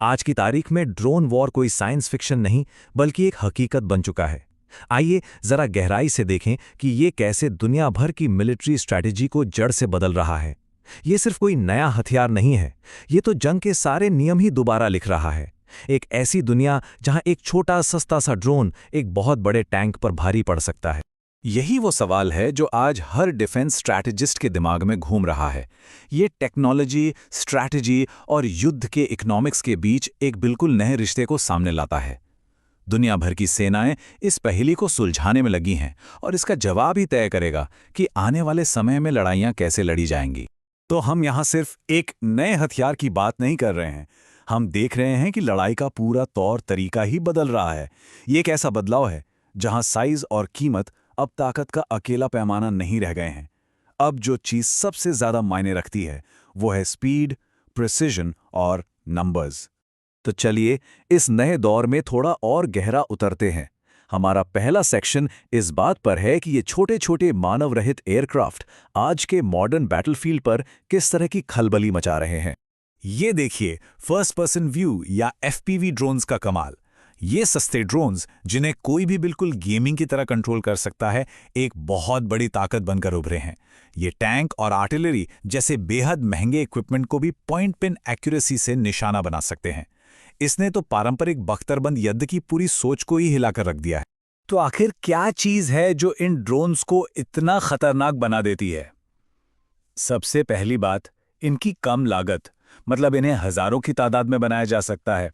आज की तारीख में ड्रोन वॉर कोई साइंस फिक्शन नहीं बल्कि एक हकीकत बन चुका है। आइए जरा गहराई से देखें कि ये कैसे दुनिया भर की मिलिट्री स्ट्रैटेजी को जड़ से बदल रहा है। ये सिर्फ कोई नया हथियार नहीं है, ये तो जंग के सारे नियम ही दोबारा लिख रहा है। एक ऐसी दुनिया जहां एक छोटा सस्ता सा ड्रोन एक बहुत बड़े टैंक पर भारी पड़ सकता है। यही वो सवाल है जो आज हर डिफेंस स्ट्रैटेजिस्ट के दिमाग में घूम रहा है। ये टेक्नोलॉजी, स्ट्रैटेजी और युद्ध के इकोनॉमिक्स के बीच एक बिल्कुल नए रिश्ते को सामने लाता है। दुनिया भर की सेनाएं इस पहेली को सुलझाने में लगी हैं और इसका जवाब ही तय करेगा कि आने वाले समय में लड़ाइयां कैसे लड़ी जाएंगी। तो हम यहाँ सिर्फ एक नए हथियार की बात नहीं कर रहे हैं, हम देख रहे हैं कि लड़ाई का पूरा तौर तरीका ही बदल रहा है। ये एक ऐसा बदलाव है जहां साइज और कीमत अब ताकत का अकेला पैमाना नहीं रह गए हैं। अब जो चीज सबसे ज्यादा मायने रखती है वो है स्पीड, प्रिसिजन और नंबर्स। तो चलिए इस नए दौर में थोड़ा और गहरा उतरते हैं। हमारा पहला सेक्शन इस बात पर है कि ये छोटे छोटे मानव रहित एयरक्राफ्ट आज के मॉडर्न बैटलफील्ड पर किस तरह की खलबली मचा रहे हैं। ये देखिए फर्स्ट पर्सन व्यू या एफपीवी ड्रोन्स का कमाल। ये सस्ते ड्रोन्स जिन्हें कोई भी बिल्कुल गेमिंग की तरह कंट्रोल कर सकता है, एक बहुत बड़ी ताकत बनकर उभरे हैं। ये टैंक और आर्टिलरी जैसे बेहद महंगे इक्विपमेंट को भी पॉइंट पिन एक्यूरेसी से निशाना बना सकते हैं। इसने तो पारंपरिक बख्तरबंद युद्ध की पूरी सोच को ही हिलाकर रख दिया है। तो आखिर क्या चीज है जो इन ड्रोन्स को इतना खतरनाक बना देती है? सबसे पहली बात, इनकी कम लागत, मतलब इन्हें हजारों की तादाद में बनाया जा सकता है।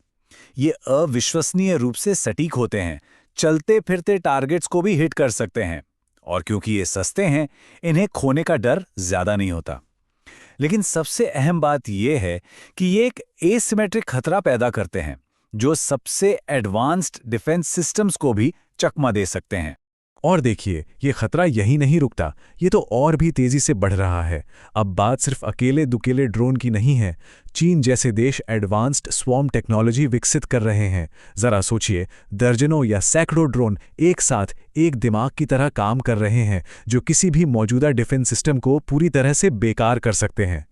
ये अविश्वसनीय रूप से सटीक होते हैं, चलते फिरते टारगेट्स को भी हिट कर सकते हैं। और क्योंकि ये सस्ते हैं, इन्हें खोने का डर ज्यादा नहीं होता। लेकिन सबसे अहम बात यह है कि ये एक एसिमेट्रिक खतरा पैदा करते हैं जो सबसे एडवांस्ड डिफेंस सिस्टम्स को भी चकमा दे सकते हैं। और देखिए, ये खतरा यही नहीं रुकता, ये तो और भी तेजी से बढ़ रहा है। अब बात सिर्फ अकेले दुकेले ड्रोन की नहीं है। चीन जैसे देश एडवांस्ड स्वॉर्म टेक्नोलॉजी विकसित कर रहे हैं। जरा सोचिए, दर्जनों या सैकड़ों ड्रोन एक साथ एक दिमाग की तरह काम कर रहे हैं जो किसी भी मौजूदा डिफेंस सिस्टम को पूरी तरह से बेकार कर सकते हैं।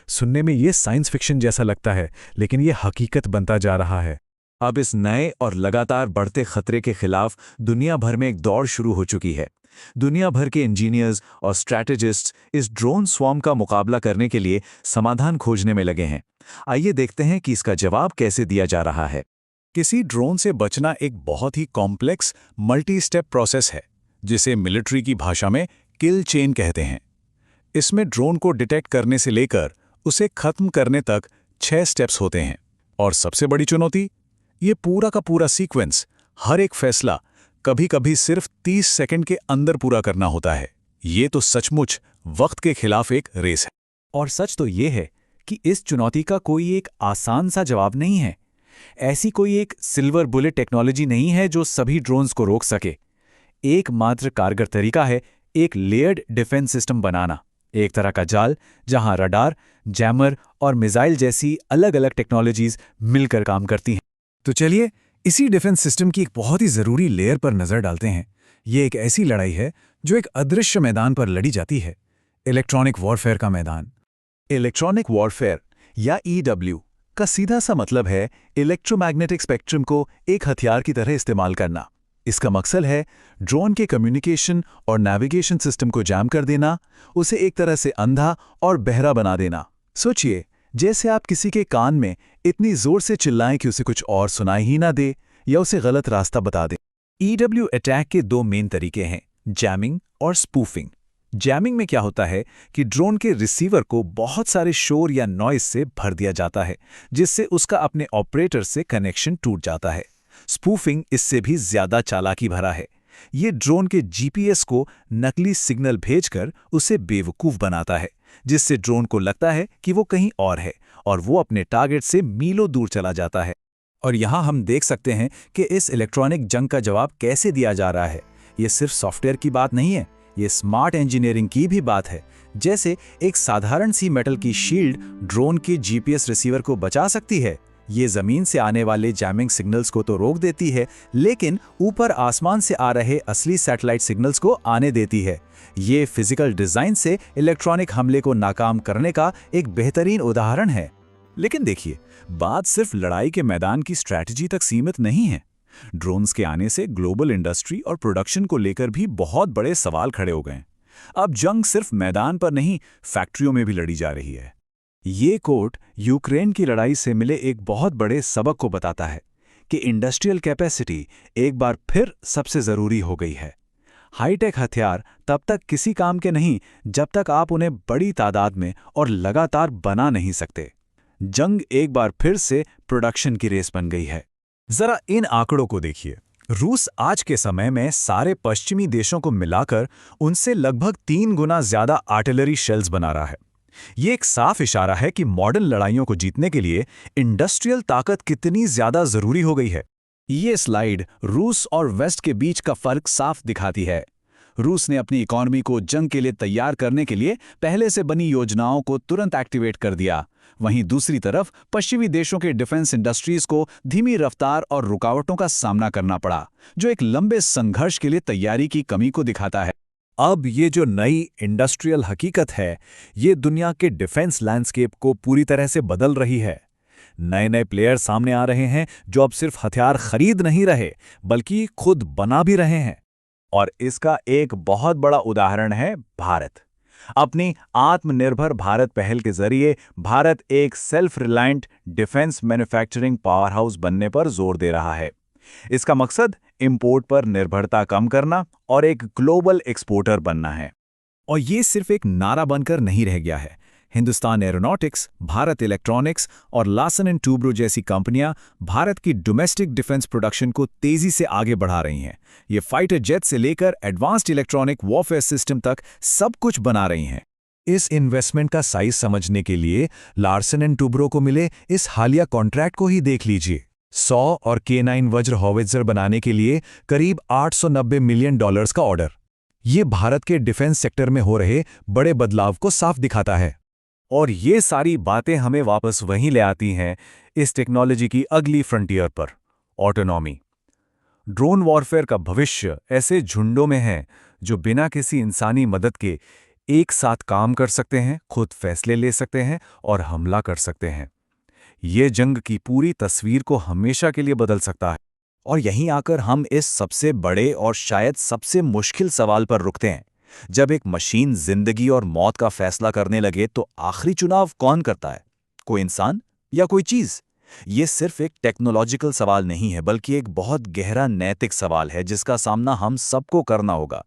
सुनने में ये साइंस फिक्शन जैसा लगता है, लेकिन ये हकीकत बनता जा रहा है। अब इस नए और लगातार बढ़ते खतरे के खिलाफ दुनिया भर में एक दौड़ शुरू हो चुकी है। दुनिया भर के इंजीनियर्स और स्ट्रैटेजिस्ट्स इस ड्रोन स्वॉर्म का मुकाबला करने के लिए समाधान खोजने में लगे हैं। आइए देखते हैं कि इसका जवाब कैसे दिया जा रहा है। किसी ड्रोन से बचना एक बहुत ही कॉम्प्लेक्स मल्टी स्टेप प्रोसेस है, जिसे मिलिट्री की भाषा में किल चेन कहते हैं। इसमें ड्रोन को डिटेक्ट करने से लेकर उसे खत्म करने तक 6 स्टेप्स होते हैं। और सबसे बड़ी चुनौती, ये पूरा का पूरा सीक्वेंस, हर एक फैसला कभी कभी सिर्फ 30 सेकंड के अंदर पूरा करना होता है। ये तो सचमुच वक्त के खिलाफ एक रेस है। और सच तो ये है कि इस चुनौती का कोई एक आसान सा जवाब नहीं है। ऐसी कोई एक सिल्वर बुलेट टेक्नोलॉजी नहीं है जो सभी ड्रोन्स को रोक सके। एकमात्र कारगर तरीका है एक लेयर्ड डिफेंस सिस्टम बनाना, एक तरह का जाल जहां रडार, जैमर और मिसाइल जैसी अलग अलग टेक्नोलॉजीज मिलकर काम करती हैं। तो चलिए इसी डिफेंस सिस्टम की एक बहुत ही जरूरी लेयर पर नजर डालते हैं। ये एक ऐसी लड़ाई है जो एक अदृश्य मैदान पर लड़ी जाती है, इलेक्ट्रॉनिक वॉरफेयर का मैदान। इलेक्ट्रॉनिक वॉरफेयर या ईडब्ल्यू का सीधा सा मतलब है इलेक्ट्रोमैग्नेटिक स्पेक्ट्रम को एक हथियार की तरह इस्तेमाल करना। इसका मकसद है ड्रोन के कम्युनिकेशन और नेविगेशन सिस्टम को जैम कर देना, उसे एक तरह से अंधा और बहरा बना देना। सोचिए, जैसे आप किसी के कान में इतनी जोर से चिल्लाएं कि उसे कुछ और सुनाई ही ना दे या उसे गलत रास्ता बता दें। ईडब्ल्यू अटैक के 2 मेन तरीके हैं, जैमिंग और स्पूफिंग। जैमिंग में क्या होता है कि ड्रोन के रिसीवर को बहुत सारे शोर या नॉइज से भर दिया जाता है, जिससे उसका अपने ऑपरेटर से कनेक्शन टूट जाता है। स्पूफिंग इससे भी ज्यादा चालाकी भरा है। ये ड्रोन के जीपीएस को नकली सिग्नल भेजकर उसे बेवकूफ बनाता है, जिससे ड्रोन को लगता है कि वो कहीं और है और वो अपने टारगेट से मीलों दूर चला जाता है। और यहाँ हम देख सकते हैं कि इस इलेक्ट्रॉनिक जंग का जवाब कैसे दिया जा रहा है। ये सिर्फ सॉफ्टवेयर की बात नहीं है, ये स्मार्ट इंजीनियरिंग की भी बात है। जैसे एक साधारण सी मेटल की शील्ड ड्रोन के जीपीएस रिसीवर को बचा सकती है। ये जमीन से आने वाले जैमिंग सिग्नल्स को तो रोक देती है, लेकिन ऊपर आसमान से आ रहे असली सैटेलाइट सिग्नल्स को आने देती है। ये फिजिकल डिजाइन से इलेक्ट्रॉनिक हमले को नाकाम करने का एक बेहतरीन उदाहरण है। लेकिन देखिए, बात सिर्फ लड़ाई के मैदान की स्ट्रैटेजी तक सीमित नहीं है। ड्रोन्स के आने से ग्लोबल इंडस्ट्री और प्रोडक्शन को लेकर भी बहुत बड़े सवाल खड़े हो गए। अब जंग सिर्फ मैदान पर नहीं, फैक्ट्रियों में भी लड़ी जा रही है। ये कोट यूक्रेन की लड़ाई से मिले एक बहुत बड़े सबक को बताता है कि इंडस्ट्रियल कैपेसिटी एक बार फिर सबसे ज़रूरी हो गई है। हाईटेक हथियार तब तक किसी काम के नहीं जब तक आप उन्हें बड़ी तादाद में और लगातार बना नहीं सकते। जंग एक बार फिर से प्रोडक्शन की रेस बन गई है। जरा इन आंकड़ों को देखिए। रूस आज के समय में सारे पश्चिमी देशों को मिलाकर उनसे लगभग 3 गुना ज्यादा आर्टिलरी शेल्स बना रहा है। ये एक साफ इशारा है कि मॉडर्न लड़ाइयों को जीतने के लिए इंडस्ट्रियल ताकत कितनी ज्यादा जरूरी हो गई है। ये स्लाइड रूस और वेस्ट के बीच का फर्क साफ दिखाती है। रूस ने अपनी इकॉनमी को जंग के लिए तैयार करने के लिए पहले से बनी योजनाओं को तुरंत एक्टिवेट कर दिया। वहीं दूसरी तरफ पश्चिमी देशों के डिफेंस इंडस्ट्रीज को धीमी रफ्तार और रुकावटों का सामना करना पड़ा, जो एक लंबे संघर्ष के लिए तैयारी की कमी को दिखाता है। अब ये जो नई इंडस्ट्रियल हकीकत है, ये दुनिया के डिफेंस लैंडस्केप को पूरी तरह से बदल रही है। नए नए प्लेयर सामने आ रहे हैं जो अब सिर्फ हथियार खरीद नहीं रहे, बल्कि खुद बना भी रहे हैं। और इसका एक बहुत बड़ा उदाहरण है भारत। अपनी आत्मनिर्भर भारत पहल के जरिए भारत एक self reliant defence manufacturing power house बनने पर जोर दे रहा है। इसका मकसद इंपोर्ट पर निर्भरता कम करना और एक ग्लोबल एक्सपोर्टर बनना है। और ये सिर्फ एक नारा बनकर नहीं रह गया है। हिंदुस्तान एरोनॉटिक्स, भारत इलेक्ट्रॉनिक्स और लार्सन एंड टूब्रो जैसी कंपनियां भारत की डोमेस्टिक डिफेंस प्रोडक्शन को तेजी से आगे बढ़ा रही हैं। ये फाइटर जेट से लेकर एडवांस्ड इलेक्ट्रॉनिक वॉरफेयर सिस्टम तक सब कुछ बना रही हैं। इस इन्वेस्टमेंट का साइज समझने के लिए लार्सन एंड टूब्रो को मिले इस हालिया कॉन्ट्रैक्ट को ही देख लीजिए। 100 और K9 वज्र हॉवित्जर बनाने के लिए करीब $890 मिलियन का ऑर्डर। ये भारत के डिफेंस सेक्टर में हो रहे बड़े बदलाव को साफ दिखाता है। और ये सारी बातें हमें वापस वहीं ले आती हैं, इस टेक्नोलॉजी की अगली फ्रंटियर पर, ऑटोनॉमी। ड्रोन वॉरफेयर का भविष्य ऐसे झुंडों में है जो बिना किसी इंसानी मदद के एक साथ काम कर सकते हैं, खुद फैसले ले सकते हैं और हमला कर सकते हैं। ये जंग की पूरी तस्वीर को हमेशा के लिए बदल सकता है। और यहीं आकर हम इस सबसे बड़े और शायद सबसे मुश्किल सवाल पर रुकते हैं। जब एक मशीन जिंदगी और मौत का फैसला करने लगे तो आखिरी चुनाव कौन करता है? कोई इंसान या कोई चीज? ये सिर्फ एक टेक्नोलॉजिकल सवाल नहीं है, बल्कि एक बहुत गहरा नैतिक सवाल है जिसका सामना हम सबको करना होगा।